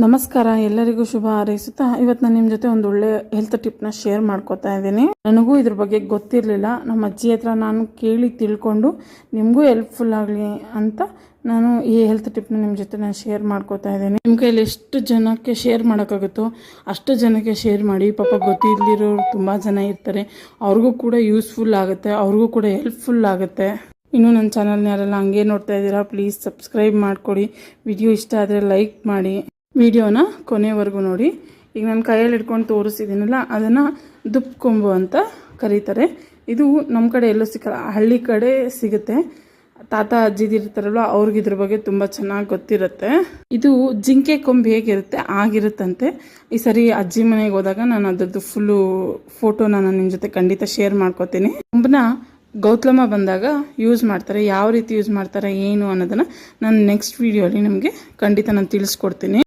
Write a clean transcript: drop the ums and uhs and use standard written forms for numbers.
ನಮಸ್ಕಾರ, ಎಲ್ಲರಿಗೂ ಶುಭ ಹಾರೈಸುತ್ತಾ ಇವತ್ತು ನಾನು ನಿಮ್ಮ ಜೊತೆ ಒಂದು ಒಳ್ಳೆ ಹೆಲ್ತ್ ಟಿಪ್ನ ಶೇರ್ ಮಾಡ್ಕೋತಾ ಇದ್ದೀನಿ. ನನಗೂ ಇದ್ರ ಬಗ್ಗೆ ಗೊತ್ತಿರಲಿಲ್ಲ. ನಮ್ಮ ಅಜ್ಜಿ ಹತ್ರ ನಾನು ಕೇಳಿ ತಿಳ್ಕೊಂಡು ನಿಮಗೂ ಹೆಲ್ಪ್ಫುಲ್ ಆಗಲಿ ಅಂತ ನಾನು ಈ ಹೆಲ್ತ್ ಟಿಪ್ನ ನಿಮ್ಮ ಜೊತೆ ನಾನು ಶೇರ್ ಮಾಡ್ಕೋತಾ ಇದ್ದೀನಿ. ನಿಮ್ಮ ಕೈಯಲ್ಲಿ ಎಷ್ಟು ಜನಕ್ಕೆ ಶೇರ್ ಮಾಡೋಕ್ಕಾಗುತ್ತೋ ಅಷ್ಟು ಜನಕ್ಕೆ ಶೇರ್ ಮಾಡಿ. ಪಾಪ ಗೊತ್ತಿಲ್ಲದಿರೋರು ತುಂಬ ಜನ ಇರ್ತಾರೆ, ಅವ್ರಿಗೂ ಕೂಡ ಯೂಸ್ಫುಲ್ ಆಗುತ್ತೆ, ಅವ್ರಿಗೂ ಕೂಡ ಹೆಲ್ಪ್ಫುಲ್ ಆಗುತ್ತೆ. ಇನ್ನೂ ನನ್ನ ಚಾನಲ್ನ ಯಾರೆಲ್ಲ ಹಂಗೆ ನೋಡ್ತಾ ಇದ್ದೀರಾ, ಪ್ಲೀಸ್ ಸಬ್ಸ್ಕ್ರೈಬ್ ಮಾಡಿಕೊಡಿ. ವಿಡಿಯೋ ಇಷ್ಟ ಆದರೆ ಲೈಕ್ ಮಾಡಿ, ವಿಡಿಯೋನ ಕೊನೆವರೆಗೂ ನೋಡಿ. ಈಗ ನಾನು ಕೈಯಲ್ಲಿ ಹಿಡ್ಕೊಂಡು ತೋರಿಸಿದ್ದೀನಲ್ಲ, ಅದನ್ನು ದುಪ್ಕೊಂಬು ಅಂತ ಕರೀತಾರೆ. ಇದು ನಮ್ಮ ಕಡೆ ಎಲ್ಲೂ ಸಿಕ್ಕಲ್ಲ, ಹಳ್ಳಿ ಕಡೆ ಸಿಗುತ್ತೆ. ತಾತ ಅಜ್ಜಿದಿರ್ತಾರಲ್ವ, ಅವ್ರಿಗೆ ಇದ್ರ ಬಗ್ಗೆ ತುಂಬ ಚೆನ್ನಾಗಿ ಗೊತ್ತಿರುತ್ತೆ. ಇದು ಜಿಂಕೆ ಕೊಂಬು ಹೇಗಿರುತ್ತೆ ಆಗಿರುತ್ತಂತೆ. ಈ ಸರಿ ಅಜ್ಜಿ ಮನೆಗೆ ಹೋದಾಗ ನಾನು ಅದರದ್ದು ಫುಲ್ಲು ಫೋಟೋನ ನಾನು ನಿಮ್ಮ ಜೊತೆ ಖಂಡಿತ ಶೇರ್ ಮಾಡ್ಕೋತೀನಿ. ಕೊಂಬನ್ನ ಗೌತಮ ಬಂದಾಗ ಯೂಸ್ ಮಾಡ್ತಾರೆ, ಯಾವ ರೀತಿ ಯೂಸ್ ಮಾಡ್ತಾರೆ ಏನು ಅನ್ನೋದನ್ನು ನಾನು ನೆಕ್ಸ್ಟ್ ವೀಡಿಯೋಲಿ ನಿಮಗೆ ಖಂಡಿತ ನಾನು ತಿಳಿಸ್ಕೊಡ್ತೀನಿ.